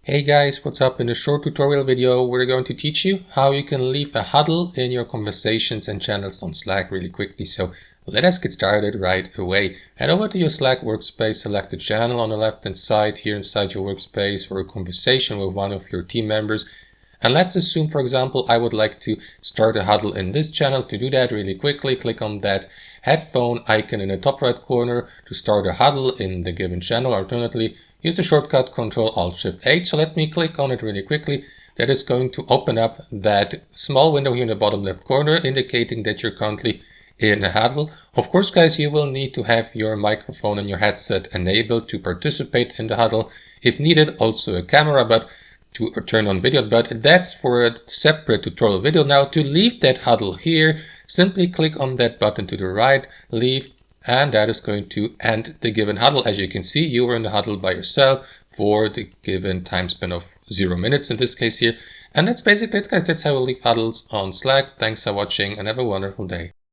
Hey guys, what's up? In this short tutorial video, we're going to teach you how you can leave a huddle in your conversations and channels on Slack really quickly. So let us get started right away. Head over to your Slack workspace, select the channel on the left-hand side here inside your workspace or a conversation with one of your team members. And let's assume, for example, I would like to start a huddle in this channel. To do that really quickly, click on that headphone icon in the top right corner to start a huddle in the given channel. Alternatively, use the shortcut Ctrl-Alt-Shift-8. So let me click on it really quickly. That is going to open up that small window here in the bottom left corner, indicating that you're currently in a huddle. Of course, guys, you will need to have your microphone and your headset enabled to participate in the huddle. If needed, also a camera, but to turn on video, but that's for a separate tutorial video. Now, to leave that huddle here, simply click on that button to the right, leave, and that is going to end the given huddle. As you can see, you were in the huddle by yourself for the given time span of 0 minutes in this case here. And that's basically it, guys. That's how we leave huddles on Slack. Thanks for watching and have a wonderful day.